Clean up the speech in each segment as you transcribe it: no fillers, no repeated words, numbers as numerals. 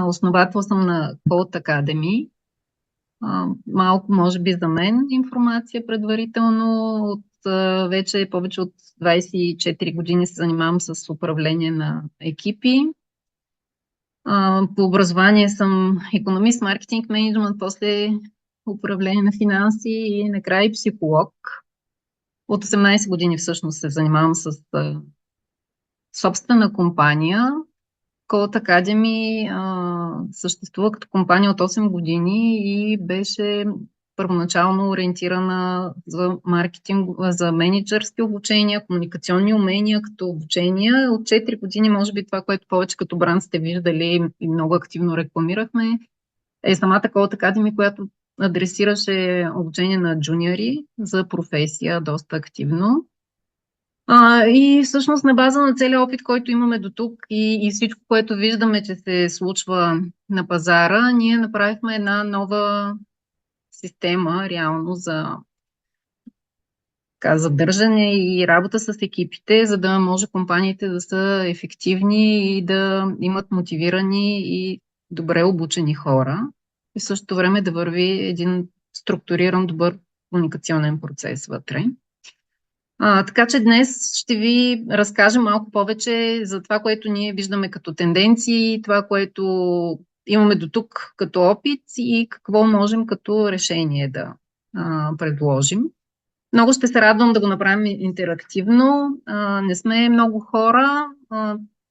Основател съм на Code Academy. Малко, може би, за мен информация предварително. Вече повече от 24 години се занимавам с управление на екипи. По образование съм икономист, маркетинг менеджмент, после управление на финанси и накрая и психолог. От 18 години всъщност се занимавам с собствена компания. Code Academy съществува като компания от 8 години и беше първоначално ориентирана за маркетинг, за менеджерски обучения, комуникационни умения като обучения. От 4 години, може би това, което повече като бранд сте виждали и много активно рекламирахме, е самата Code Academy, която адресираше обучение на джуниори за професия доста активно. И всъщност на база на целия опит, който имаме до тук и всичко, което виждаме, че се случва на пазара, ние направихме една нова система реално за задържане и работа с екипите, за да може компаниите да са ефективни и да имат мотивирани и добре обучени хора. И в същото време да върви един структуриран, добър комуникационен процес вътре. Така че днес ще ви разкажа малко повече за това, което ние виждаме като тенденции, това, което имаме до тук като опит и какво можем като решение да предложим. Много ще се радвам да го направим интерактивно. Не сме много хора,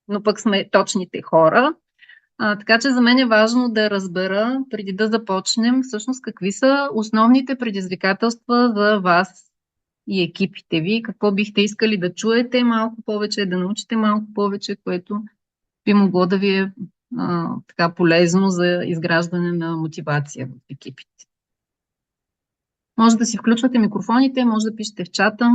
но пък сме точните хора. Така че за мен е важно да разбера, преди да започнем, всъщност какви са основните предизвикателства за вас и екипите ви, какво бихте искали да чуете малко повече, да научите малко повече, което би могло да ви е така полезно за изграждане на мотивация в екипите. Може да си включвате микрофоните, може да пишете в чата.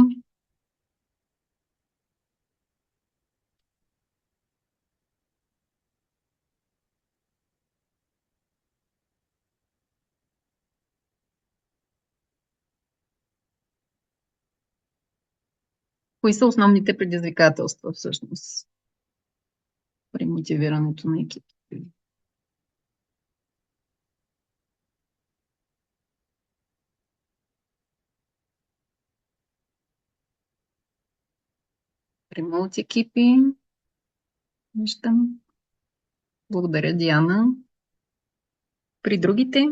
Кои са основните предизвикателства всъщност при мотивирането на екипите? При мулти-екипи. Виждам. Благодаря, Диана. При другите?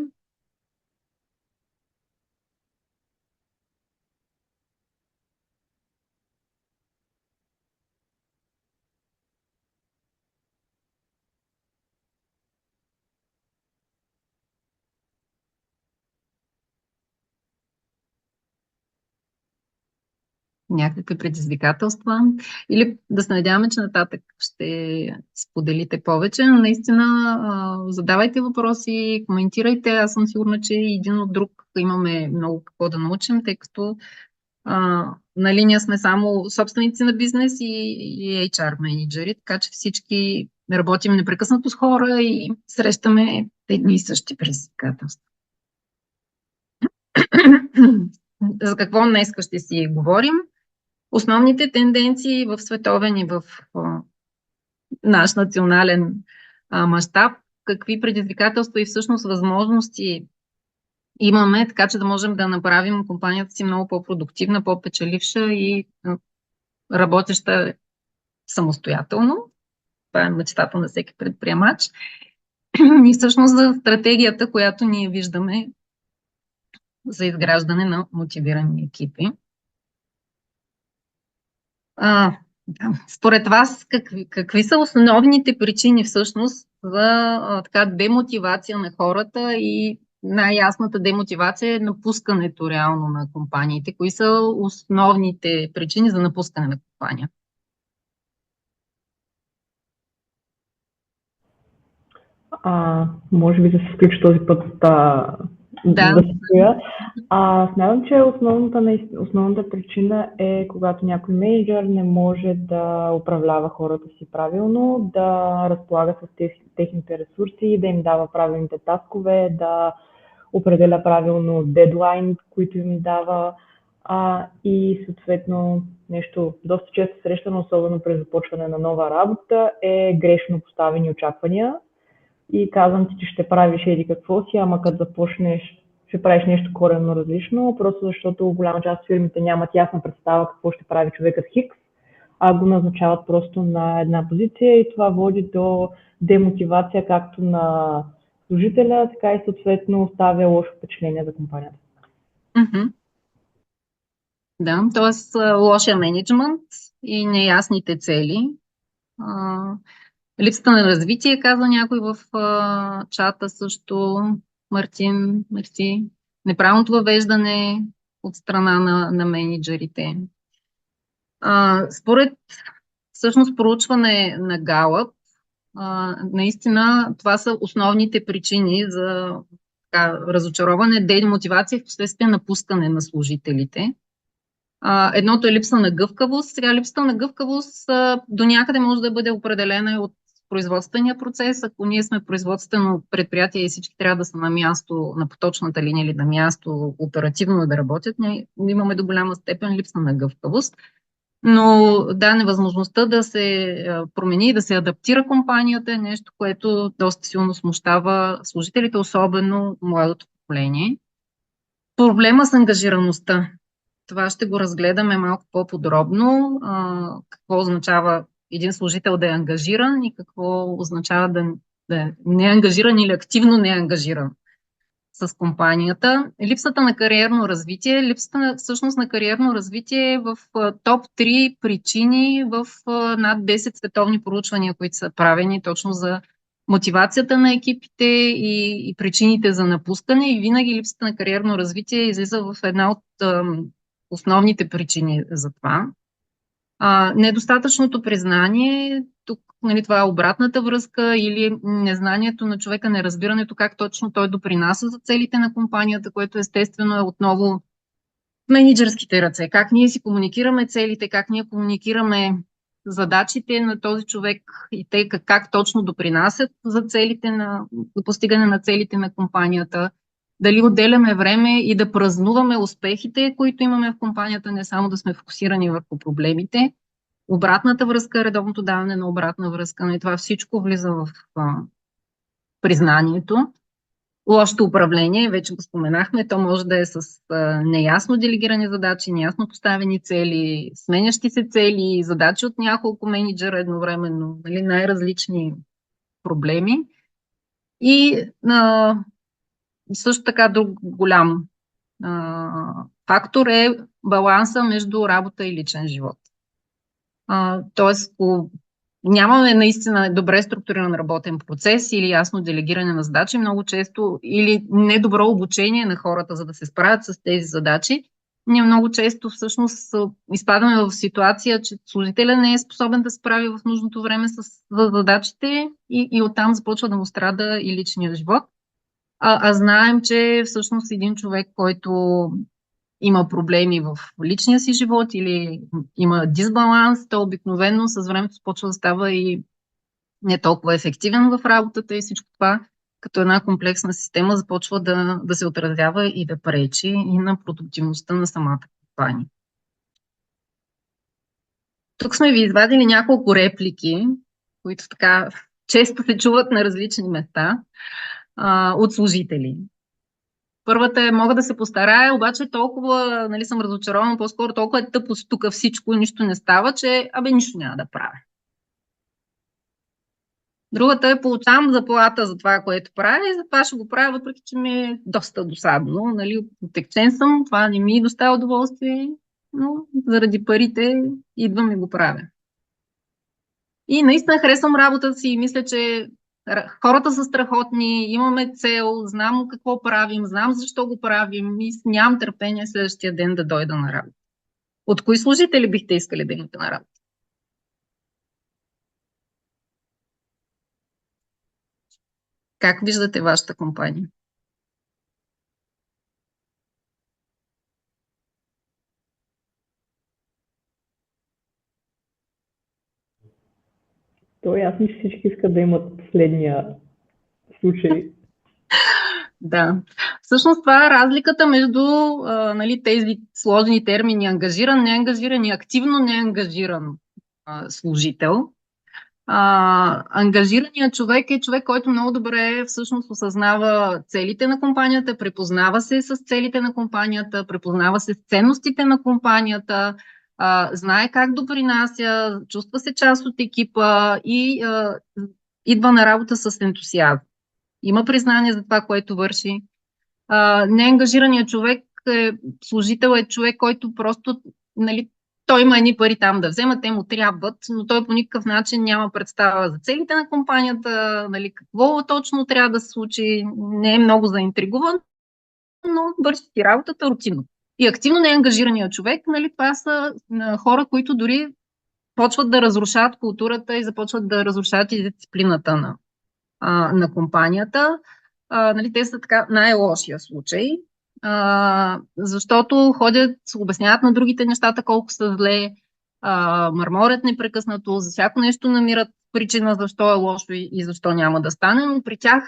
Някакви предизвикателства или да се надяваме, че нататък ще споделите повече, но наистина задавайте въпроси, коментирайте. Аз съм сигурна, че един от друг имаме много какво да научим, тъй като на линия сме само собственици на бизнес и HR менеджери, така че всички работим непрекъснато с хора и срещаме едни и същи предизвикателства. За какво днес ще си говорим? Основните тенденции в световен и в наш национален мащаб, какви предизвикателства и всъщност възможности имаме, така че да можем да направим компанията си много по-продуктивна, по-печеливша и работеща самостоятелно. Това е мечтата на всеки предприемач. И всъщност за стратегията, която ние виждаме за изграждане на мотивирани екипи. Според вас, какви са основните причини всъщност за така демотивация на хората и най-ясната демотивация е напускането реално на компаниите? Кои са основните причини за напускане на компания? Може би да се включи този път да се стоя. Смятам, че основната причина е когато някой менеджер не може да управлява хората си правилно, да разполага с техните ресурси, да им дава правилните таскове, да определя правилно дедлайн, които им дава и съответно нещо доста често срещано, особено при започване на нова работа, е грешно поставени очаквания. и казвам ти, че ще правиш еди какво си, ама като започнеш ще правиш нещо коренно различно, просто защото голяма част от фирмите нямат ясна представа какво ще прави човекът Хикс, а го назначават просто на една позиция и това води до демотивация както на служителя, така и съответно оставя лошо впечатление за компанията. Mm-hmm. Да, т.е. лошия менеджмент и неясните цели. Липсата на развитие, каза някой в чата също. Мартин, мерси. Неправилното въвеждане от страна на менеджерите. Според всъщност проучване на Галъп, наистина това са основните причини за разочароване, демотивация и впоследствие напускане на служителите. Едното е липса на гъвкавост. Сега липсата на гъвкавост до някъде може да бъде определена от производствения процес. Ако ние сме производствено предприятие и всички трябва да са на място, на поточната линия или на място оперативно да работят, ние имаме до голяма степен липса на гъвкавост. Но да, невъзможността да се промени и да се адаптира компанията е нещо, което доста силно смущава служителите, особено младото поколение. Проблема с ангажираността. Това ще го разгледаме малко по-подробно. Какво означава един служител да е ангажиран и какво означава да е неангажиран или активно неангажиран с компанията. Липсата на кариерно развитие. Липсата всъщност на кариерно развитие е в топ 3 причини в над 10 световни проучвания, които са правени точно за мотивацията на екипите и причините за напускане. И винаги липсата на кариерно развитие излиза в една от основните причини за това. Недостатъчното признание, тук нали, това е обратната връзка или незнанието на човека, неразбирането как точно той допринася за целите на компанията, което естествено е отново мениджърските ръце. Как ние си комуникираме целите, как ние комуникираме задачите на този човек и те как точно допринасят за целите за постигане на целите на компанията. Дали отделяме време и да празнуваме успехите, които имаме в компанията, не само да сме фокусирани върху проблемите. Обратната връзка, редовното даване на обратна връзка, и това всичко влиза в признанието. Лошото управление, вече го споменахме, то може да е с неясно делегирани задачи, неясно поставени цели, сменящи се цели, задачи от няколко менеджера едновременно, нали, най-различни проблеми. И също така друг голям фактор е баланса между работа и личен живот. Тоест, ако нямаме наистина добре структуриран работен процес или ясно делегиране на задачи, много често или недобро обучение на хората, за да се справят с тези задачи, ние много често всъщност изпадаме в ситуация, че служителя не е способен да се справи в нужното време с задачите и оттам започва да му страда и личният живот. Знаем, че всъщност един човек, който има проблеми в личния си живот или има дисбаланс, то обикновено с времето започва да става и не толкова ефективен в работата и всичко това, като една комплексна система, започва да се отразява и да пречи и на продуктивността на самата компания. Тук сме ви извадили няколко реплики, които така често се чуват на различни места от служители. Първата е, мога да се постарая, обаче толкова, нали, съм разочарована, по-скоро толкова е тъпо тук всичко и нищо не става, че нищо няма да правя. Другата е, получавам заплата за това, което правя и за това ще го правя, въпреки че ми е доста досадно. Нали, отекчен съм, това не ми доставя удоволствие, но заради парите идвам и го правя. И наистина харесвам работата си и мисля, че хората са страхотни, имаме цел, знам какво правим, знам защо го правим и нямам търпение следващия ден да дойда на работа. От кои служители бихте искали да имате на работа? Как виждате вашата компания? То е ясно, че всички искат да имат последния случай. Да. Всъщност това е разликата между нали, тези сложни термини ангажиран, неангажиран и активно неангажиран служител. Ангажираният човек е човек, който много добре всъщност осъзнава целите на компанията, препознава се с целите на компанията, препознава се с ценностите на компанията, знае как допринася, чувства се част от екипа и идва на работа с ентусиазъм. Има признание за това, което върши. Неангажираният човек служител е човек, който просто, нали, той има едни пари там да взема, те му трябват, но той по никакъв начин няма представа за целите на компанията, нали, какво точно трябва да се случи, не е много заинтригуван, но върши си работата рутинно. И активно неангажираният човек, нали, това са хора, които дори почват да разрушават културата и започват да разрушават и дисциплината на компанията. Нали, те са така най-лошия случай, защото ходят, обясняват на другите нещата колко са зле, мърморят непрекъснато, за всяко нещо намират причина защо е лошо и защо няма да стане, но при тях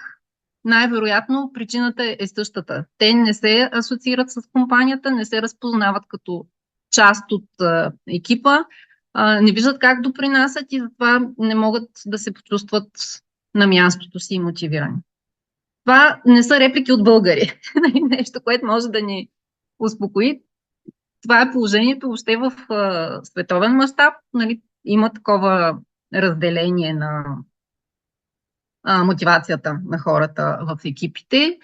най-вероятно причината е същата. Те не се асоциират с компанията, не се разпознават като част от екипа, не виждат как допринасят и затова не могат да се почувстват на мястото си и мотивирани. Това не са реплики от българи. Нещо, което може да ни успокои. Това е положението въобще в световен мащаб. Нали, има такова разделение на мотивацията на хората в екипите.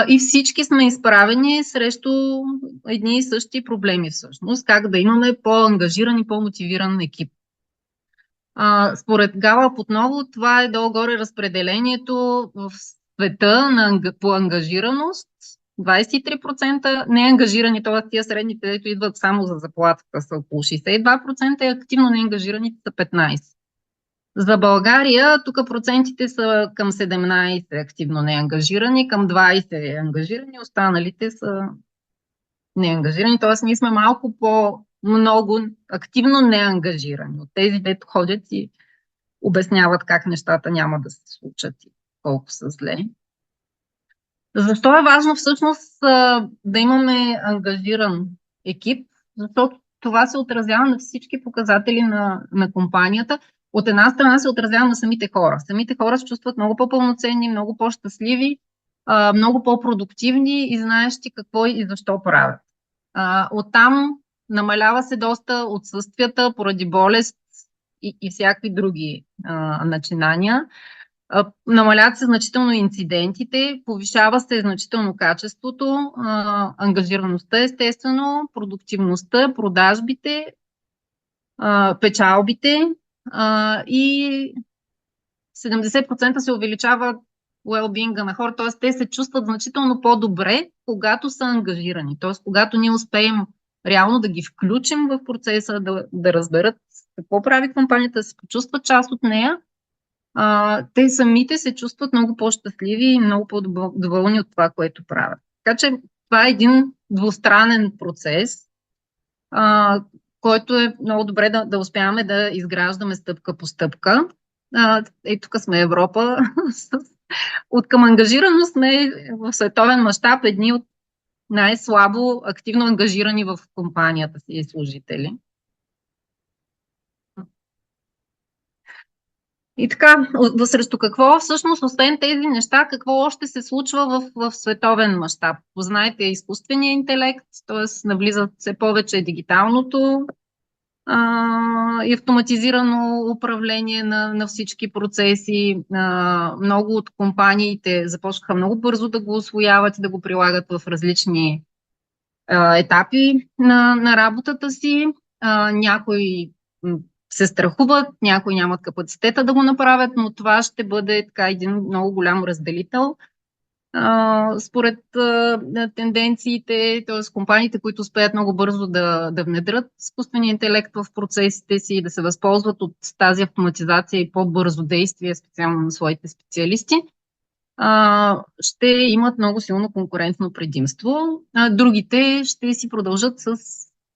И всички сме изправени срещу едни и същи проблеми всъщност. Как да имаме по-ангажиран и по-мотивиран екип. Според Галъп отново това е долу-горе разпределението в света по ангажираност. 23% неангажирани, т.е. тия средните, дето идват само за заплатата, са около 62%, и активно неангажираните са 15%. За България тук процентите са към 17% активно неангажирани, към 20% ангажирани, останалите са неангажирани, т.е. ние сме малко по-много активно неангажирани от тези, дето ходят и обясняват как нещата няма да се случат и колко са зле. Защо е важно всъщност да имаме ангажиран екип? Защото това се отразява на всички показатели на компанията. От една страна се отразява на самите хора. Самите хора се чувстват много по-пълноценни, много по-щастливи, много по-продуктивни и знаещи какво и защо правят. Оттам намалява се доста отсъствията поради болест и всякакви други начинания. Намаляват се значително инцидентите, повишава се значително качеството, ангажираността естествено, продуктивността, продажбите, печалбите и 70% се увеличава well-being на хора, т.е. те се чувстват значително по-добре, когато са ангажирани, т.е. когато ние успеем реално да ги включим в процеса, да разберат какво прави компанията, да се почувстват част от нея, те самите се чувстват много по-щастливи и много по-доволни от това, което правят. Така че това е един двустранен процес, който е много добре да успяваме да изграждаме стъпка по стъпка. Тук сме Европа. От към ангажираност сме в световен мащаб едни от най-слабо активно ангажирани в компанията си служители. И така, срещу какво всъщност, освен тези неща, какво още се случва в световен мащаб? Познаете изкуствения интелект, т.е. навлизат все повече дигиталното и автоматизирано управление на всички процеси. Много от компаниите започнаха много бързо да го усвояват и да го прилагат в различни етапи на работата си. Някои се страхуват, някои нямат капацитета да го направят, но това ще бъде така един много голям разделител. Според тенденциите, т.е. компаниите, които успеят много бързо да внедрят изкуствения интелект в процесите си, да се възползват от тази автоматизация и по-бързо действие, специално на своите специалисти, ще имат много силно конкурентно предимство. Другите ще си продължат с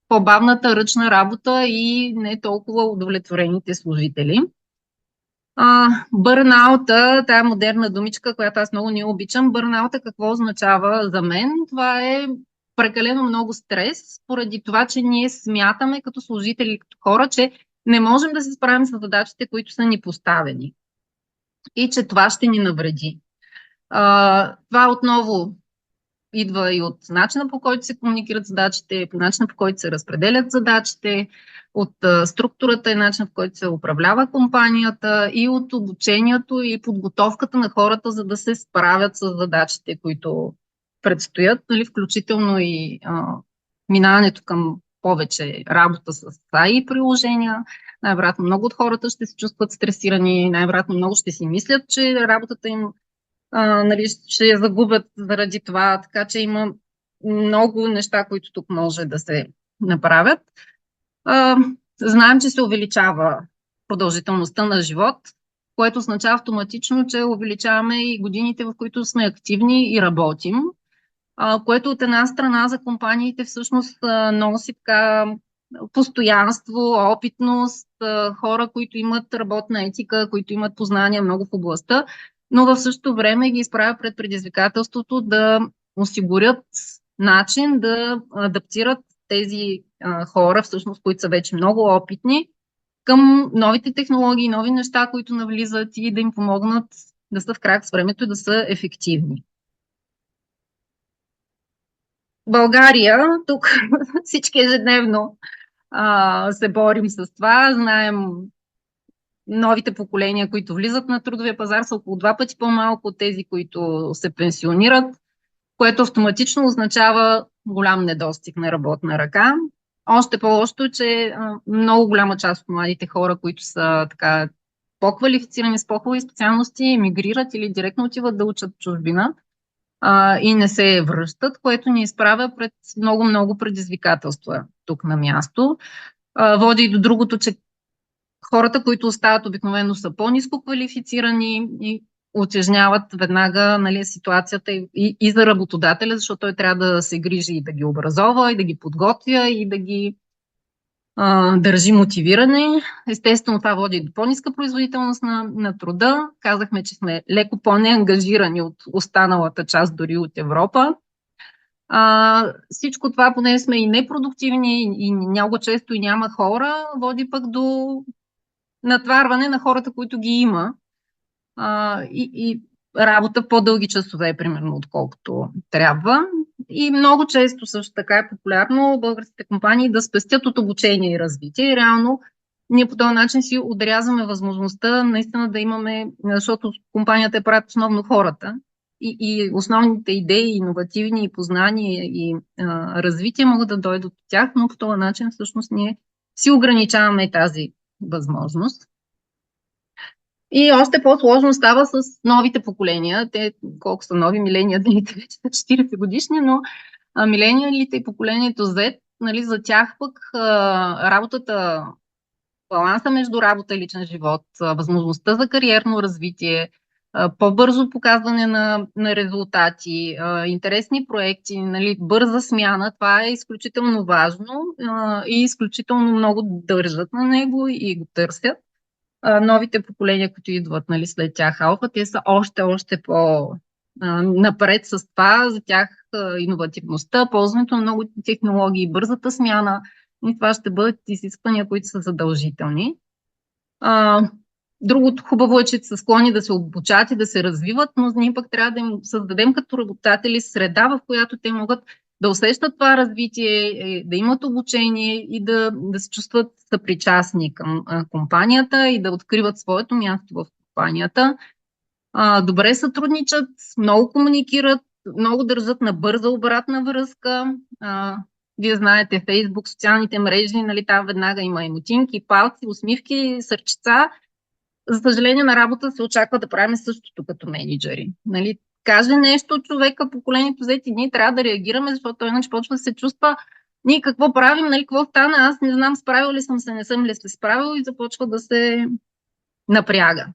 по-бавната ръчна работа и не толкова удовлетворените служители. Бърнаута, тая модерна думичка, която аз много не обичам, бърнаута какво означава за мен? Това е прекалено много стрес, поради това, че ние смятаме като служители, като хора, че не можем да се справим с задачите, които са ни поставени и че това ще ни навреди. Това отново идва и от начина, по който се комуникират задачите, по начина, по който се разпределят задачите, от структурата и начина, по който се управлява компанията, и от обучението и подготовката на хората, за да се справят с задачите, които предстоят, нали, включително и минаването към повече работа с AI приложения. Най-вероятно много от хората ще се чувстват стресирани, най-вероятно много ще си мислят, че работата им нали, ще я загубят заради това, така че има много неща, които тук може да се направят. Знаем, че се увеличава продължителността на живот, което означава автоматично, че увеличаваме и годините, в които сме активни и работим, което от една страна за компаниите всъщност носи така постоянство, опитност, хора, които имат работна етика, които имат познания много в областта, но в същото време ги изправя пред предизвикателството да осигурят начин да адаптират тези хора, всъщност, които са вече много опитни, към новите технологии, нови неща, които навлизат и да им помогнат да са в крак с времето и да са ефективни. България, тук всички ежедневно се борим с това. Знаем, новите поколения, които влизат на трудовия пазар, са около 2 пъти по-малко от тези, които се пенсионират, което автоматично означава голям недостиг на работна ръка. Още по-лошо, че много голяма част от младите хора, които са така по-квалифицирани с по-хубави специалности, емигрират или директно отиват да учат в чужбина и не се връщат, което ни изправя пред много предизвикателства тук на място. Води и до другото, че хората, които остават обикновено са по-ниско квалифицирани и утежняват веднага, нали, ситуацията и за работодателя, защото той трябва да се грижи и да ги образова, и да ги подготвя, и да ги държи мотивиране. Естествено, това води до по-ниска производителност на труда. Казахме, че сме леко по-неангажирани от останалата част, дори от Европа. Всичко това, понеже сме и непродуктивни, и много често и няма хора, води пък до натварване на хората, които ги има, и работа по-дълги часове, примерно, отколкото трябва. И много често също така е популярно българските компании да спестят от обучение и развитие. И реално ние по този начин си отрязваме възможността наистина да имаме, защото компанията е правят основно хората, и основните идеи, иновативни и познания и развитие могат да дойдат от тях, но по този начин всъщност ние си ограничаваме тази възможност. И още по-сложно става с новите поколения. Те, колко са нови, милениалите вече са 40 годишни, но милениалите и поколението Z, нали, за тях пък работата, баланса между работа и личен живот, възможността за кариерно развитие, по-бързо показване на резултати, интересни проекти, нали, бърза смяна, това е изключително важно и изключително много държат на него и го търсят. Новите поколения, които идват, нали, след тях алфа, те са още напред с това. За тях иновативността, ползването на много технологии, бързата смяна, и това ще бъдат изисквания, които са задължителни. Другото хубаво е, че са склонни да се обучат и да се развиват, но ние пък трябва да им създадем като работодатели среда, в която те могат да усещат това развитие, да имат обучение и да се чувстват съпричастни към компанията и да откриват своето място в компанията. Добре сътрудничат, много комуникират, много държат на бърза обратна връзка. Вие знаете, Фейсбук, социалните мрежи, нали, там веднага има емотинки, палци, усмивки, сърчица. За съжаление, на работа се очаква да правим същото като менеджери. Нали, каже нещо човека, поколението Z, ние трябва да реагираме, защото той иначе почва да се чувства ние какво правим, нали, какво стана, аз не знам справил ли съм се, не съм ли се справил, и започва да се напряга.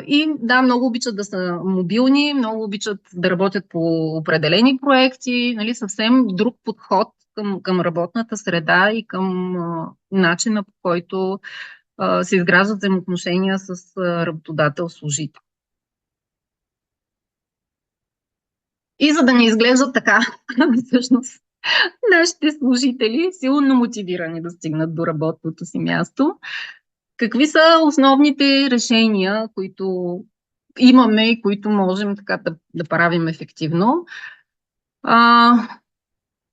И да, много обичат да са мобилни, много обичат да работят по определени проекти, нали, съвсем друг подход към работната среда и към начина, по който се изграждат взаимоотношения с работодател-служител. И за да не изглежда така, всъщност, нашите служители силно мотивирани да стигнат до работното си място. Какви са основните решения, които имаме и които можем така да правим ефективно? А,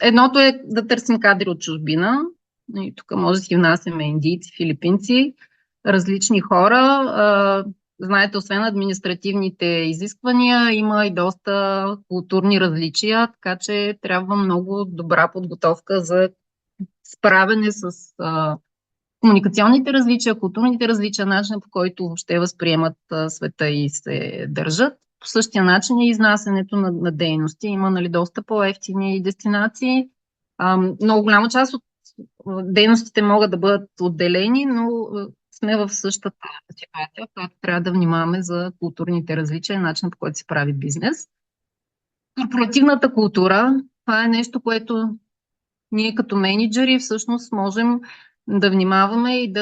едното е да търсим кадри от чужбина. И тук може да си внасяме индийци, филипинци, различни хора. Знаете, освен административните изисквания, има и доста културни различия, така че трябва много добра подготовка за справяне с комуникационните различия, културните различия, начинът по който въобще възприемат света и се държат. По същия начин и изнасянето на дейности. Има, нали, доста по-евтини дестинации. Много голяма част от дейностите могат да бъдат отделени, но сме в същата ситуация, в която трябва да внимаваме за културните различия и начинът по който се прави бизнес. Корпоративната култура, това е нещо, което ние като менеджери всъщност можем да внимаваме и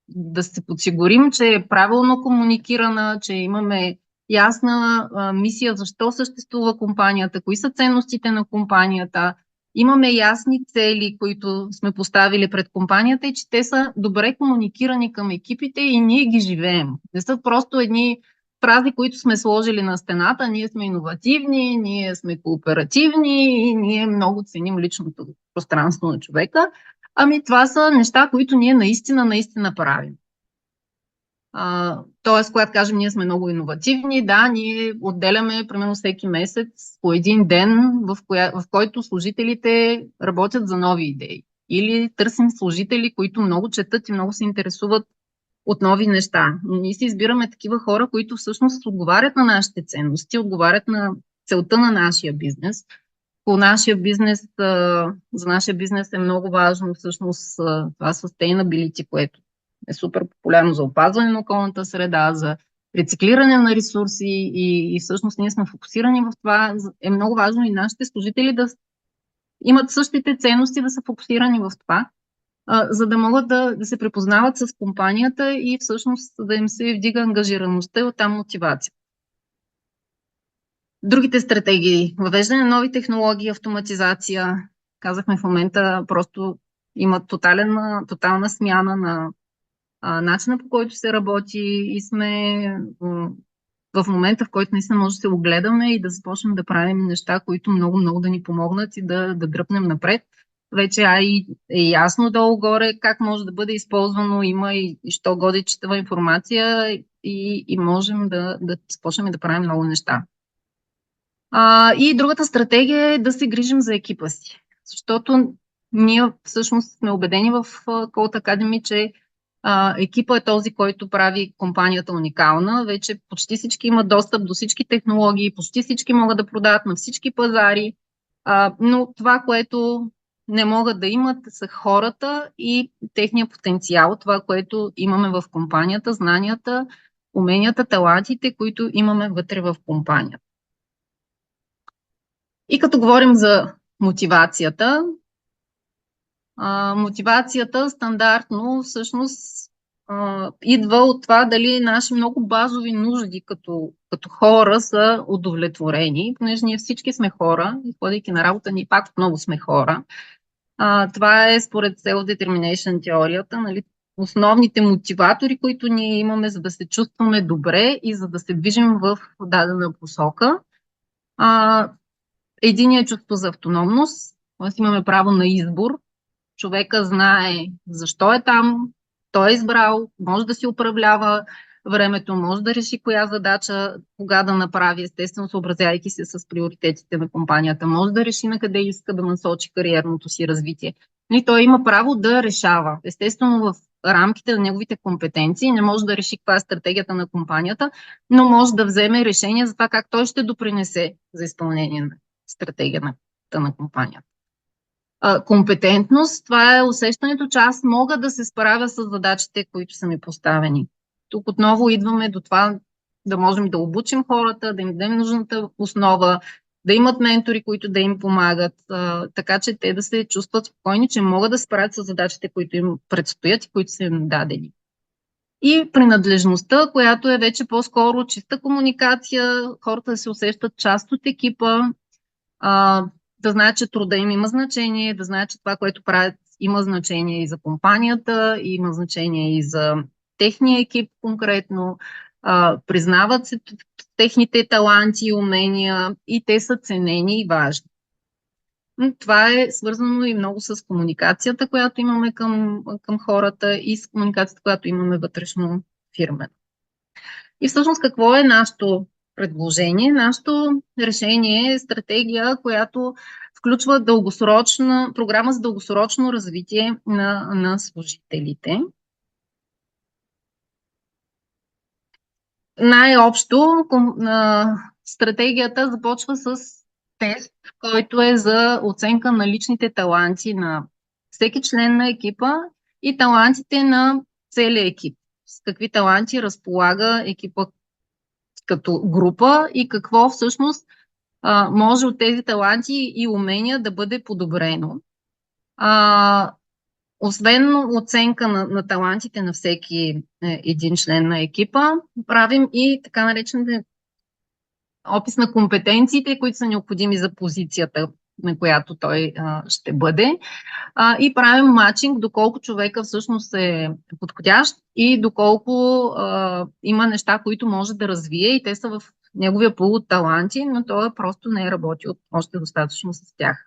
да се подсигурим, че е правилно комуникирана, че имаме ясна мисия защо съществува компанията, кои са ценностите на компанията, имаме ясни цели, които сме поставили пред компанията и че те са добре комуникирани към екипите и ние ги живеем. Не са просто едни фрази, които сме сложили на стената. Ние сме иновативни, ние сме кооперативни и ние много ценим личното пространство на човека. Ами това са неща, които ние наистина правим. Тоест, когато кажем, ние сме много иновативни, да, ние отделяме примерно всеки месец по един ден, в който служителите работят за нови идеи. Или търсим служители, които много четат и много се интересуват от нови неща. Но ние си избираме такива хора, които всъщност отговарят на нашите ценности, отговарят на целта на нашия бизнес. По нашия бизнес, за нашия бизнес е много важно всъщност това sustainability, което е супер популярно за опазване на околната среда, за рециклиране на ресурси и всъщност ние сме фокусирани в това. Е много важно и нашите служители да имат същите ценности, да са фокусирани в това, за да могат да се препознават с компанията и всъщност да им се вдига ангажираността и оттам мотивация. Другите стратегии, въвеждане на нови технологии, автоматизация, казахме в момента просто има тотална смяна на начина по който се работи и сме в момента, в който наистина може да се огледаме и да започнем да правим неща, които много да ни помогнат и да дръпнем напред. Вече е ясно долу-горе как може да бъде използвано, има и що годи четава информация и можем да започнем да правим много неща. И другата стратегия е да се грижим за екипа си, защото ние всъщност сме убедени в Colt Academy, че екипа е този, който прави компанията уникална. Вече почти всички имат достъп до всички технологии, почти всички могат да продават на всички пазари, но това, което не могат да имат, са хората и техния потенциал, това, което имаме в компанията, знанията, уменията, талантите, които имаме вътре в компанията. И като говорим за мотивацията, мотивацията стандартно всъщност идва от това дали наши много базови нужди като хора са удовлетворени, понеже ние всички сме хора и ходейки на работа, ние пак много сме хора. Това е според Self-Determination теорията, нали, основните мотиватори, които ние имаме, за да се чувстваме добре и за да се движим в дадена посока. Единият е чувство за автономност, т.е. имаме право на избор. Човека знае защо е там, той е избрал, може да си управлява времето, може да реши коя задача, кога да направи, естествено съобразявайки се с приоритетите на компанията, може да реши на къде иска да насочи кариерното си развитие. И той има право да решава. Естествено в рамките на неговите компетенции не може да реши каква е стратегията на компанията, но може да вземе решение за това как той ще допринесе за изпълнение на стратегията на компанията. Компетентност, това е усещането, че аз мога да се справя с задачите, които са ми поставени. Тук отново идваме до това да можем да обучим хората, да им дадем нужната основа, да имат ментори, които да им помагат, така че те да се чувстват спокойни, че могат да се справят с задачите, които им предстоят и които са им дадени. И принадлежността, която е вече по-скоро чиста комуникация, хората да се усещат част от екипа, да знаят, че труда им има значение, да знаят, че това, което правят, има значение и за компанията, и има значение и за техния екип конкретно. Признават се техните таланти и умения и те са ценени и важни. Това е свързано и много с комуникацията, която имаме към хората и с комуникацията, която имаме вътрешно фирмено. И всъщност какво е нашето предложение? Нашето решение е стратегия, която включва програма за дългосрочно развитие на служителите. Най-общо стратегията започва с тест, който е за оценка на личните таланти на всеки член на екипа и талантите на целия екип. С какви таланти разполага екипа като група и какво всъщност може от тези таланти и умения да бъде подобрено. Освен оценка на талантите на всеки един член на екипа, правим и така наречените опис на компетенциите, които са необходими за позицията, на която той ще бъде. И правим матчинг, доколко човека всъщност е подходящ и доколко има неща, които може да развие и те са в неговия пул от таланти, но той просто не е работил още достатъчно с тях.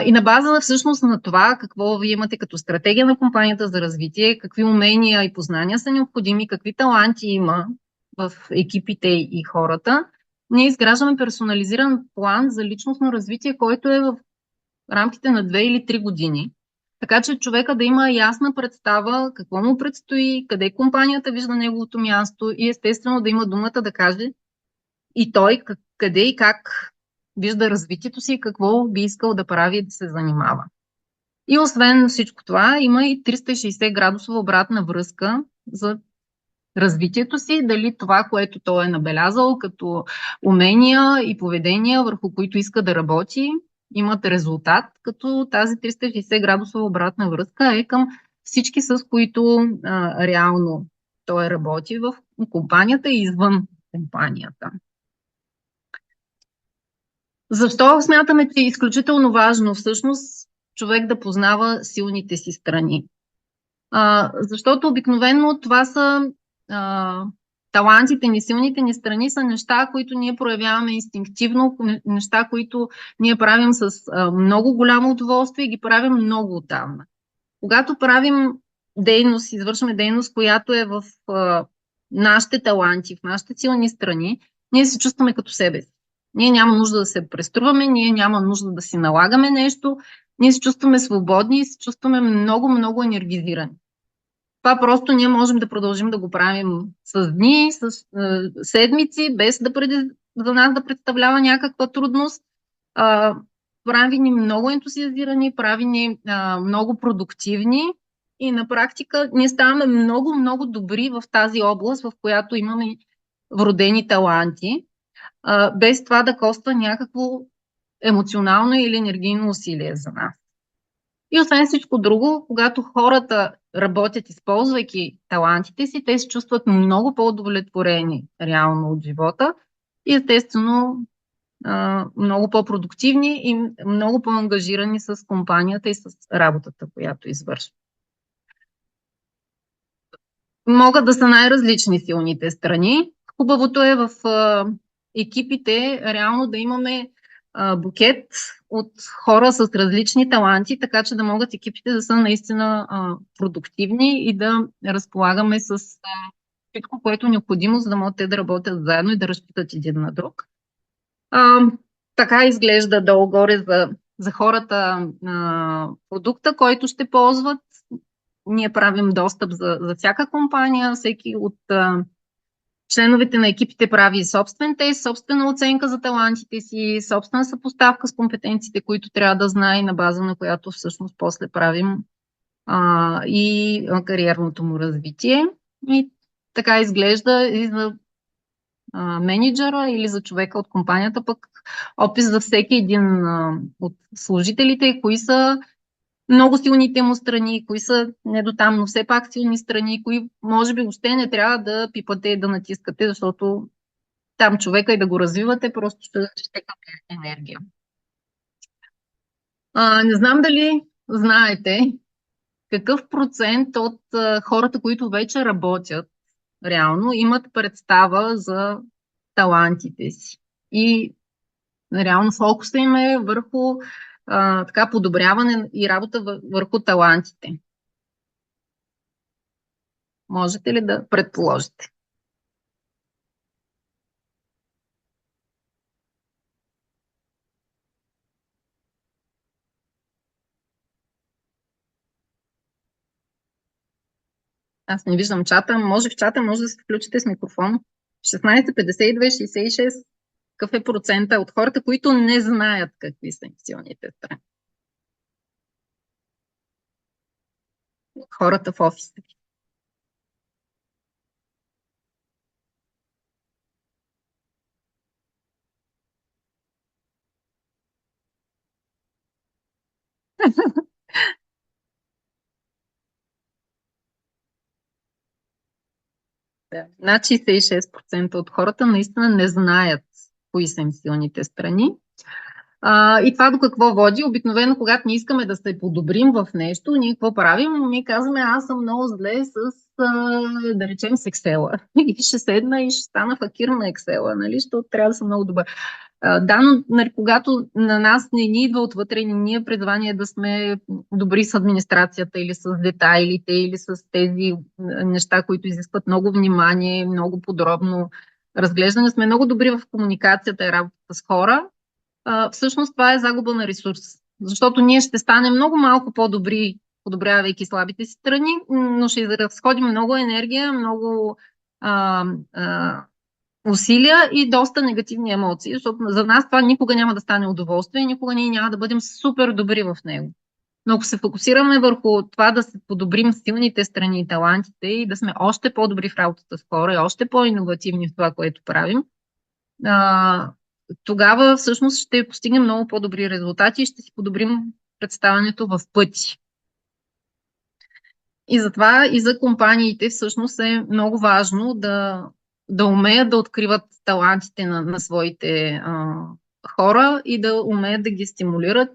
И на база всъщност на това, какво вие имате като стратегия на компанията за развитие, какви умения и познания са необходими, какви таланти има в екипите и хората, ние изграждаме персонализиран план за личностно развитие, който е в рамките на 2 или 3 години. Така че човека да има ясна представа какво му предстои, къде компанията вижда неговото място и естествено да има думата да каже и той къде и как вижда развитието си и какво би искал да прави и да се занимава. И освен всичко това, има и 360 градусова обратна връзка за развитието си, дали това, което той е набелязал като умения и поведения, върху които иска да работи, имат резултат, като тази 360 градусова обратна връзка е към всички, с които реално той работи в компанията и извън компанията. Защо смятаме, че е изключително важно всъщност човек да познава силните си страни? Защото обикновено това са талантите ни, силните ни страни са неща, които ние проявяваме инстинктивно, неща, които ние правим с много голямо удоволствие и ги правим много отдавна. Когато правим дейност, извършваме дейност, която е в нашите таланти, в нашите силни страни, ние се чувстваме като себе си. Ние няма нужда да се преструваме, ние няма нужда да си налагаме нещо, ние се чувстваме свободни и се чувстваме много, много енергизирани. Това просто ние можем да продължим да го правим с дни, с седмици, без за нас да представлява някаква трудност. Прави ни много ентусиазирани, прави ни много продуктивни и на практика ние ставаме много, много добри в тази област, в която имаме вродени таланти, без това да коства някакво емоционално или енергийно усилие за нас. И освен всичко друго, когато хората работят, използвайки талантите си, те се чувстват много по-удовлетворени реално от живота и естествено много по-продуктивни и много по-ангажирани с компанията и с работата, която извършват. Могат да са най-различни силните страни. Хубавото е в екипите реално да имаме букет от хора с различни таланти, така че да могат екипите да са наистина продуктивни и да разполагаме с всичко, което е необходимо, за да могат те да работят заедно и да разчитат един на друг. Така изглежда долу-горе за хората продукта, който ще ползват. Ние правим достъп за всяка компания, всеки от членовете на екипите прави собствен тест, собствена оценка за талантите си, собствена съпоставка с компетенциите, които трябва да знае, на база на която всъщност после правим и кариерното му развитие. И така изглежда и за менеджера или за човека от компанията, пък опис за всеки един от служителите, кои са много силните му страни, кои са не до там, но все пак силни страни, кои може би въобще не трябва да пипате и да натискате, защото там човека и да го развивате, просто ще капе енергия. Не знам дали знаете какъв процент от хората, които вече работят реално, имат представа за талантите си. И реално фокуса им е върху така подобряване и работа върху талантите. Можете ли да предположите? Аз не виждам чата. Може в чата, може да се включите с микрофон. 16, 52, 66. Какъв е процента от хората, които не знаят какви са силните страни? Хората в офиса. Да. Над 66% от хората наистина не знаят кои са им силните страни. И това до какво води? Обикновено, когато ние искаме да се подобрим в нещо, ние какво правим? Ние казваме, аз съм много зле с, да речем, с Excel. И ще седна и ще стана факир на Excel, нали? Защото трябва да съм много добър. Да, но нали, когато на нас не ни идва отвътре, ни е призвание да сме добри с администрацията или с детайлите, или с тези неща, които изискват много внимание, много подробно разглеждане. Сме много добри в комуникацията и работата с хора. Всъщност това е загуба на ресурс. Защото ние ще станем много малко по-добри, подобрявайки слабите си страни, но ще изразходим много енергия, много а, а, усилия и доста негативни емоции, защото за нас това никога няма да стане удоволствие и никога ние няма да бъдем супер добри в него. Но ако се фокусираме върху това да се подобрим силните страни и талантите и да сме още по-добри в работата с хора и още по-инновативни в това, което правим, тогава всъщност ще постигнем много по-добри резултати и ще си подобрим представянето в пъти. И затова и за компаниите всъщност е много важно да умеят да откриват талантите на своите хора и да умеят да ги стимулират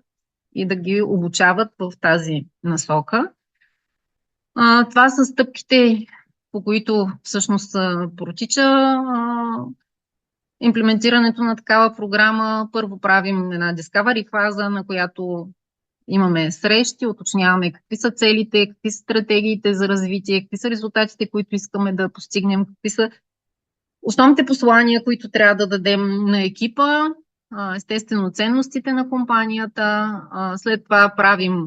и да ги обучават в тази насока. Това са стъпките, по които всъщност протича имплементирането на такава програма. Първо правим една discovery фаза, на която имаме срещи, уточняваме какви са целите, какви са стратегиите за развитие, какви са резултатите, които искаме да постигнем, какви са основните послания, които трябва да дадем на екипа, естествено ценностите на компанията. След това правим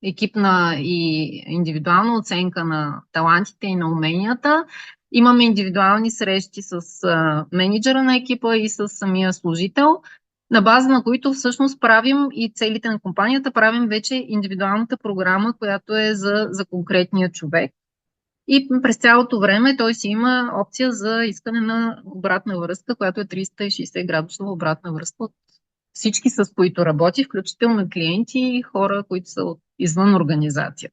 екипна и индивидуална оценка на талантите и на уменията. Имаме индивидуални срещи с менеджера на екипа и с самия служител, на база на които всъщност правим и целите на компанията, правим вече индивидуалната програма, която е за конкретния човек. И през цялото време той си има опция за искане на обратна връзка, която е 360 градусова обратна връзка от всички, с които работи, включително клиенти и хора, които са извън организация.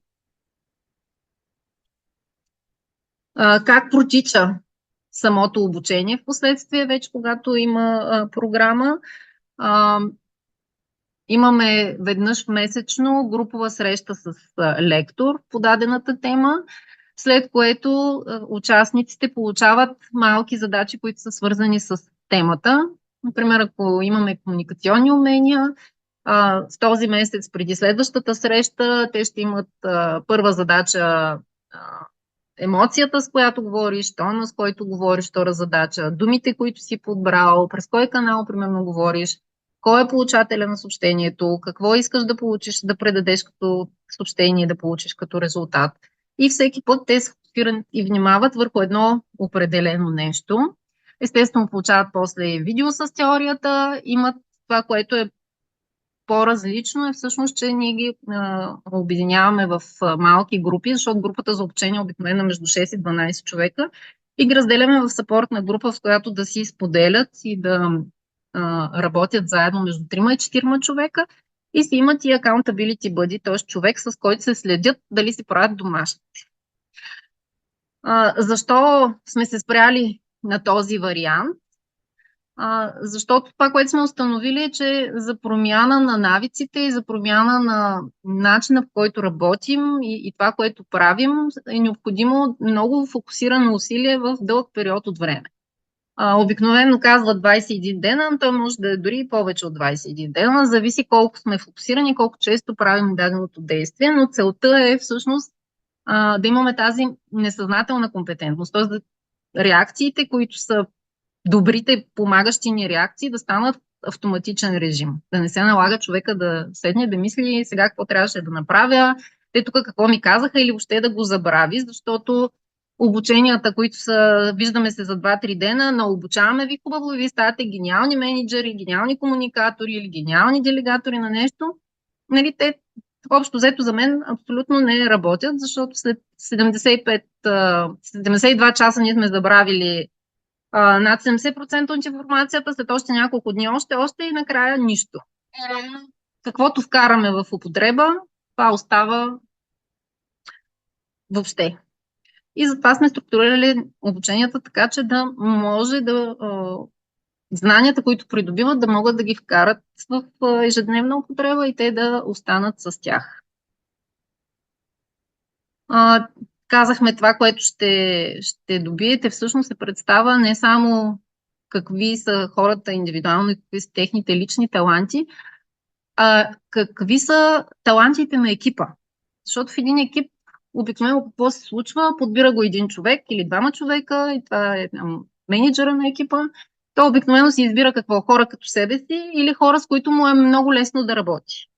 Как протича самото обучение в последствие, вече когато има програма? Имаме веднъж месечно групова среща с лектор по дадената тема, след което участниците получават малки задачи, които са свързани с темата. Например, ако имаме комуникационни умения, с този месец преди следващата среща те ще имат първа задача емоцията, с която говориш, тона, с който говориш, втора задача, думите, които си подбрал, през кой канал, примерно, говориш, кой е получателя на съобщението, какво искаш да получиш, да предадеш като съобщение, да получиш като резултат. И всеки път те се фокусират и внимават върху едно определено нещо. Естествено, получават после видео с теорията, имат това, което е по-различно е всъщност, че ние ги обединяваме в малки групи, защото групата за обучение е обикновено между 6 и 12 човека и ги разделяме в съпортна група, в която да си споделят и да работят заедно между 3 и 4 човека и си имат и accountability buddy, т.е. човек, с който се следят дали си правят домашните. Защо сме се спряли на този вариант? Защото това, което сме установили е, че за промяна на навиците и за промяна на начина, по който работим и това, което правим, е необходимо много фокусирано усилие в дълъг период от време. Обикновено казва 21 дена, но той може да е дори повече от 21 дена. Зависи колко сме фокусирани, колко често правим даденото действие, но целта е всъщност да имаме тази несъзнателна компетентност, т.е. реакциите, които са добрите помагащи ни реакции, да станат автоматичен режим. Да не се налага човека да седне, да мисли сега какво трябваше да направя, те тук какво ми казаха или въобще да го забрави, защото обученията, които са, виждаме се за 2-3 дена, но обучаваме ви хубаво и вие ставате гениални менеджери, гениални комуникатори или гениални делегатори на нещо, нали, те общо взето за мен абсолютно не работят, защото след 72 часа ние сме забравили над 70% от информацията, след още няколко дни още и накрая нищо. Каквото вкараме в употреба, това остава въобще. И затова сме структурирали обученията така, че да може да знанията, които придобиват, да могат да ги вкарат в ежедневна употреба и те да останат с тях. Казахме това, което ще добиете, всъщност се представа не само какви са хората индивидуално и какви са техните лични таланти, а какви са талантите на екипа. Защото в един екип обикновено какво се случва? Подбира го един човек или двама човека и това е менеджера на екипа. Той обикновено си избира какво? Хора като себе си или хора, с които му е много лесно да работи.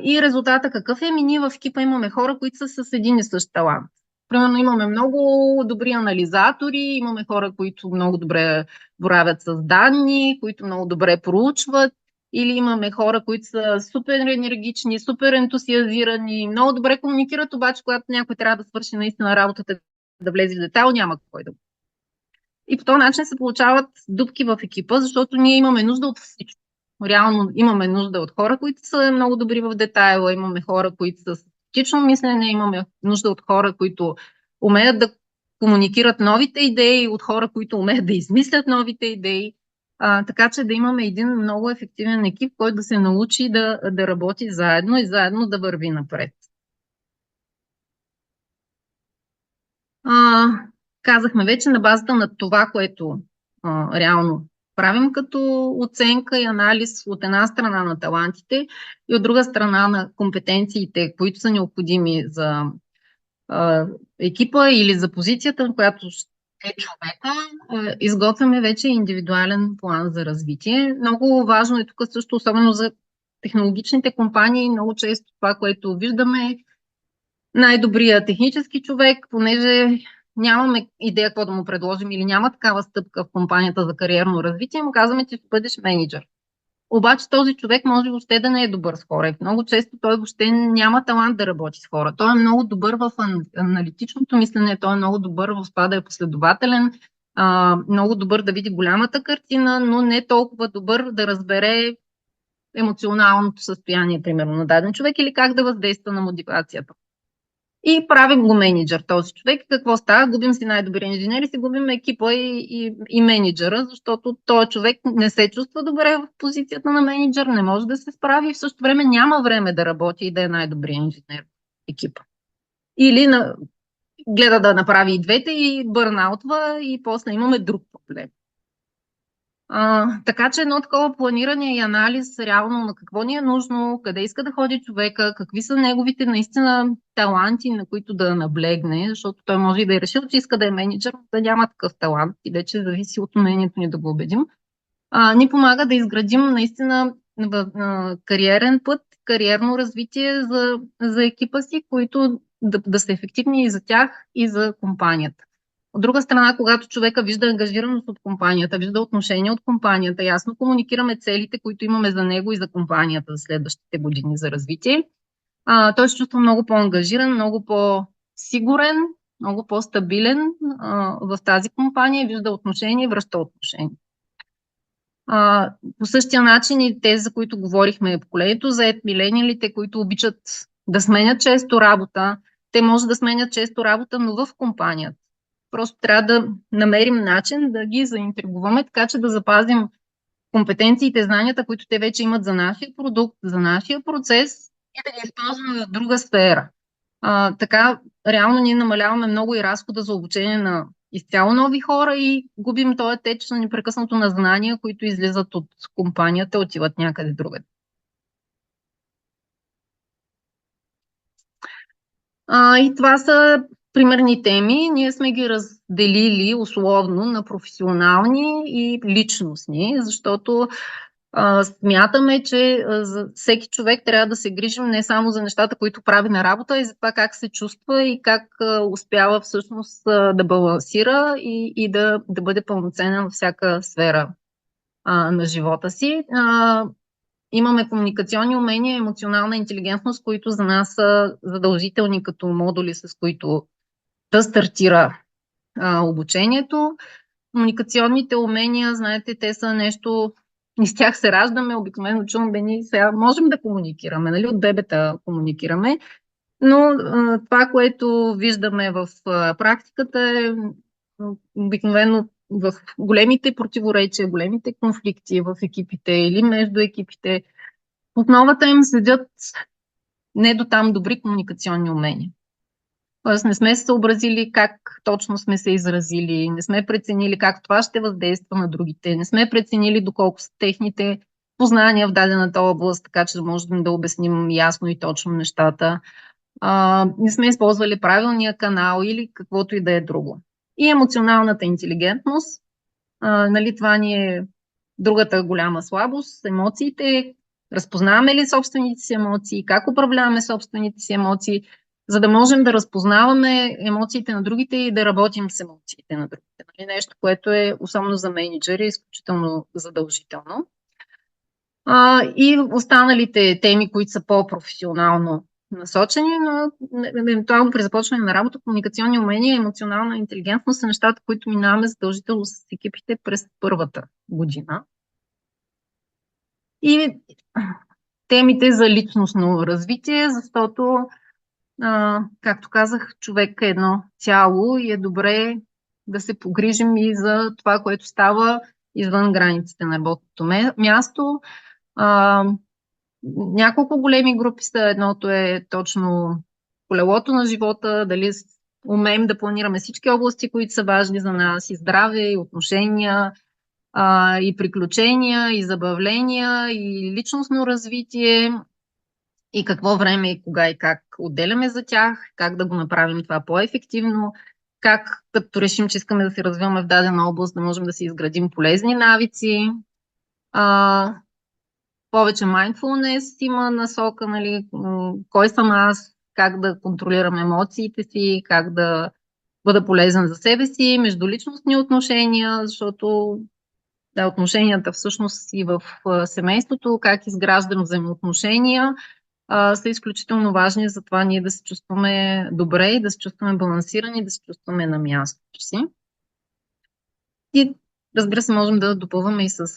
И резултата какъв е? Ние в екипа имаме хора, които са с един и същ талант. Примерно имаме много добри анализатори, имаме хора, които много добре боравят с данни, които много добре проучват, или имаме хора, които са супер енергични, супер ентусиазирани, много добре комуникират, обаче когато някой трябва да свърши наистина работата, да влезе в детайл, няма кой да го. И по този начин се получават дупки в екипа, защото ние имаме нужда от всичко. Реално имаме нужда от хора, които са много добри в детайла, имаме хора, които са с критично мислене, имаме нужда от хора, които умеят да комуникират новите идеи, от хора, които умеят да измислят новите идеи, така че да имаме един много ефективен екип, който да се научи да работи заедно и заедно да върви напред. Казахме вече на базата на това, което реално правим като оценка и анализ от една страна на талантите и от друга страна на компетенциите, които са необходими за екипа или за позицията, в която е човека, изготвяме вече индивидуален план за развитие. Много важно е тук също, особено за технологичните компании, много често това, което виждаме, най-добрият технически човек, понеже нямаме идея какво да му предложим или няма такава стъпка в компанията за кариерно развитие, му казваме, че ще бъдеш менеджер. Обаче този човек може въобще да не е добър с хора. Много често той въобще няма талант да работи с хора. Той е много добър в аналитичното мислене, той е много добър в това да е последователен, много добър да види голямата картина, но не толкова добър да разбере емоционалното състояние, примерно, на даден човек или как да въздейства на мотивацията. И правим го менеджер този човек. Какво става? Губим си най-добри инженери, си губим екипа и менеджера, защото този човек не се чувства добре в позицията на менеджер, не може да се справи и в същото време няма време да работи и да е най-добрият инженер в екипа. Или гледа да направи и двете и бърнаутва и после имаме друг проблем. Така че едно такова планиране и анализ реално на какво ни е нужно, къде иска да ходи човека, какви са неговите наистина таланти, на които да наблегне, защото той може и да е решил, че иска да е менеджер, но да няма такъв талант и вече зависи от умението ни да го убедим. Ни помага да изградим наистина кариерен път, кариерно развитие за екипа си, които да са ефективни и за тях, и за компанията. От друга страна, когато човека вижда ангажираност от компанията, вижда отношение от компанията, ясно комуникираме целите, които имаме за него и за компанията за следващите години за развитие, той се чувства много по-ангажиран, много по-сигурен, много по-стабилен в тази компания, вижда отношение и връща отношение. По същия начин и тези, за които говорихме, поколението Z, милениалите, които обичат да сменят често работа, те може да сменят често работа, но в компанията. Просто трябва да намерим начин да ги заинтригуваме, така че да запазим компетенциите, знанията, които те вече имат за нашия продукт, за нашия процес и да ги използваме в друга сфера. Така, реално ние намаляваме много и разхода за обучение на изцяло нови хора и губим този теч на непрекъснато на знания, които излизат от компанията, отиват някъде другаде. И това са примерни теми. Ние сме ги разделили условно на професионални и личностни, защото смятаме, че за всеки човек трябва да се грижим не само за нещата, които прави на работа, и за това как се чувства и как успява всъщност да балансира и да бъде пълноценен във всяка сфера на живота си. Имаме комуникационни умения, емоционална интелигентност, които за нас са задължителни като модули, с които да стартира обучението. Комуникационните умения, знаете, те са нещо, и с тях се раждаме, обикновено чуваме, ние сега можем да комуникираме, нали, от бебета комуникираме, но това, което виждаме в практиката е обикновено в големите противоречия, големите конфликти в екипите или между екипите. В основата им седят не до там добри комуникационни умения. Тоест не сме се съобразили как точно сме се изразили, не сме преценили как това ще въздейства на другите, не сме преценили доколко са техните познания в дадената област, така че да можем да обясним ясно и точно нещата. Не сме използвали правилния канал или каквото и да е друго. И емоционалната интелигентност, нали, това ни е другата голяма слабост, емоциите. Разпознаваме ли собствените си емоции, как управляваме собствените си емоции, за да можем да разпознаваме емоциите на другите и да работим с емоциите на другите. Нали? Нещо, което е особено за мениджъри, изключително задължително. И останалите теми, които са по-професионално насочени, но евентуално при започване на работа, комуникационни умения, емоционална интелигентност са нещата, които минаваме задължително с екипите през първата година. И темите за личностно развитие, защото, както казах, човек е едно цяло и е добре да се погрижим и за това, което става извън границите на работното място. Няколко големи групи са. Едното е точно колелото на живота, дали умеем да планираме всички области, които са важни за нас, и здраве, и отношения, и приключения, и забавления, и личностно развитие, и какво време, и кога, и как отделяме за тях, как да го направим това по-ефективно, как като решим, че искаме да се развиваме в дадена област, да можем да си изградим полезни навици. Повече mindfulness има насока, нали, кой съм аз, как да контролирам емоциите си, как да бъда полезен за себе си, междуличностни отношения, защото отношенията всъщност и в семейството, как изграждам взаимоотношения, са изключително важни за това ние да се чувстваме добре и да се чувстваме балансирани, да се чувстваме на мястото си. И разбира се, можем да допълваме и с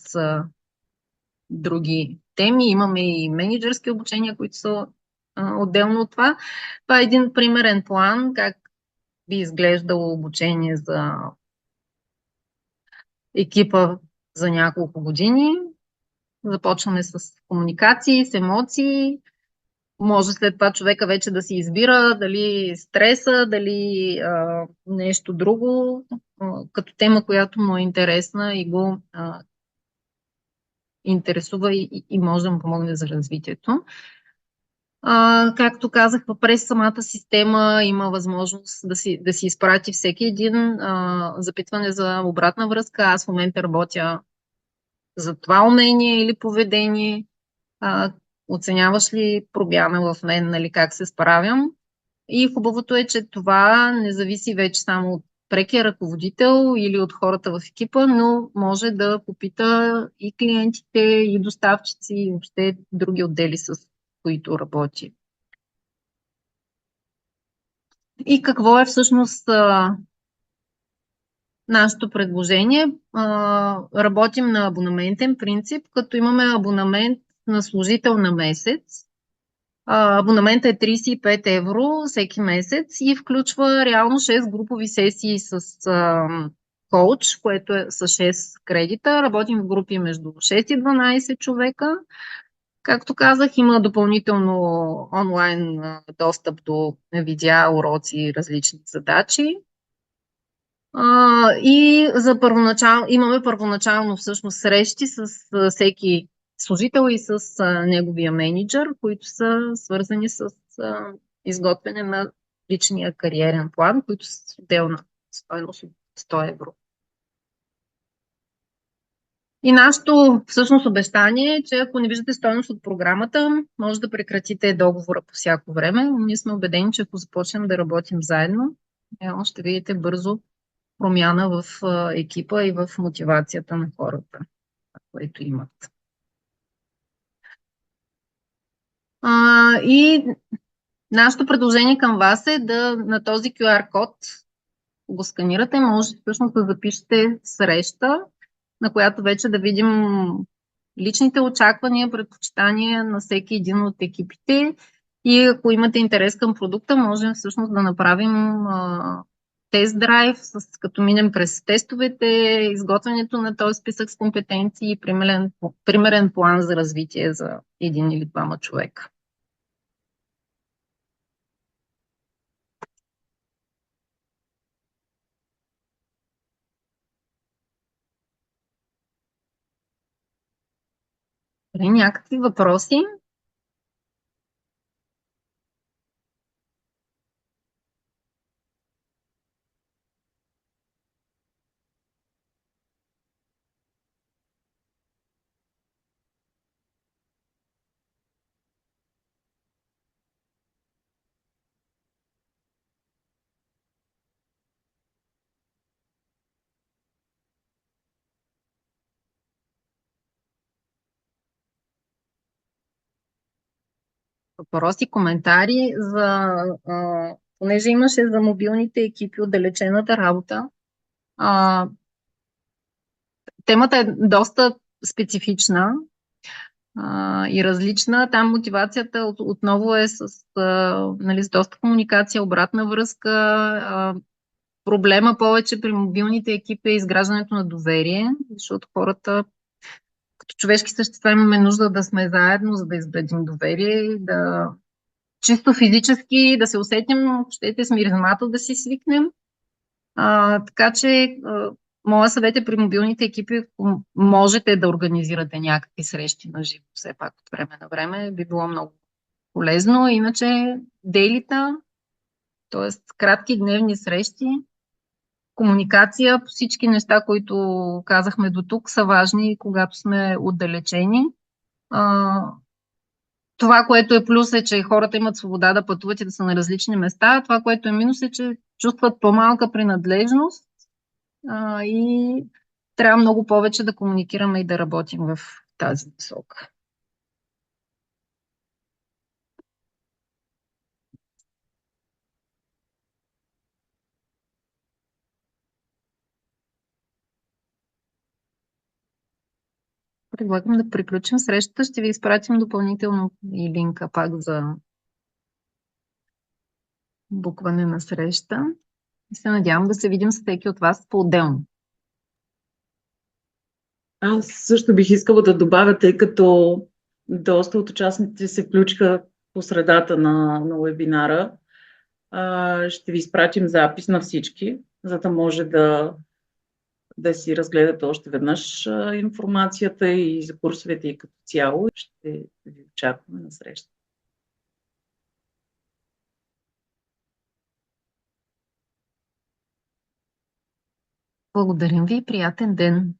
други теми. Имаме и менеджерски обучения, които са отделно от това. Това е един примерен план, как би изглеждало обучение за екипа за няколко години. Започваме с комуникации, с емоции. Може след това човека вече да си избира дали стреса, дали нещо друго, като тема, която му е интересна и го интересува и може да му помогне за развитието. Както казах, през самата система има възможност да си изпрати всеки един запитване за обратна връзка. Аз в момента работя за това умение или поведение. Оценяваш ли промяна в мен, нали, как се справям? И хубавото е, че това не зависи вече само от прекия ръководител или от хората в екипа, но може да попита и клиентите, и доставчици, и въобще други отдели, с които работи. И какво е всъщност нашето предложение? Работим на абонаментен принцип, като имаме абонамент на служител на месец. Абонаментът е 35 евро всеки месец и включва реално 6 групови сесии с коуч, което е с 6 кредита. Работим в групи между 6 и 12 човека. Както казах, има допълнително онлайн достъп до видеа, уроци и различни задачи. И имаме първоначално всъщност срещи с всеки служител и с неговия менеджер, които са свързани с изготвяне на личния кариерен план, които са с отделна стойност от 100 евро. И нашето всъщност обещание е, че ако не виждате стойност от програмата, може да прекратите договора по всяко време. Ние сме убедени, че ако започнем да работим заедно, ще видите бързо промяна в екипа и в мотивацията на хората, които имат. И нашето предложение към вас е на този QR код, го сканирате, може всъщност да запишете среща, на която вече да видим личните очаквания, предпочитания на всеки един от екипите. И ако имате интерес към продукта, можем всъщност да направим тест драйв, като минем през тестовете, изготвянето на този списък с компетенции и примерен план за развитие за един или двама човека. Някакви въпроси? Въпроси, коментари понеже имаше за мобилните екипи отдалечената работа. Темата е доста специфична и различна. Там мотивацията отново е с доста комуникация, обратна връзка. Проблема повече при мобилните екипи е изграждането на доверие, защото хората като човешки същества имаме нужда да сме заедно, за да изградим доверие, да чисто физически да се усетим, щете с миризмата да си свикнем. Така че моя съвет е при мобилните екипи, можете да организирате някакви срещи на живо, все пак от време на време, би било много полезно. Иначе дейлита, т.е. кратки дневни срещи, комуникация по всички неща, които казахме до тук, са важни, когато сме отдалечени. Това, което е плюс е, че хората имат свобода да пътуват и да са на различни места. Това, което е минус е, че чувстват по-малка принадлежност и трябва много повече да комуникираме и да работим в тази посока. Предлагам да приключим срещата. Ще ви изпратим допълнително и линка пак за букване на среща. И се надявам да се видим с всеки от вас по-отделно. Аз също бих искала да добавя, тъй като доста от участниците се включиха по средата на вебинара. Ще ви изпратим запис на всички, за да може да си разгледате още веднъж информацията и за курсовете и като цяло. Ще ви очакваме на среща. Благодарим ви и приятен ден!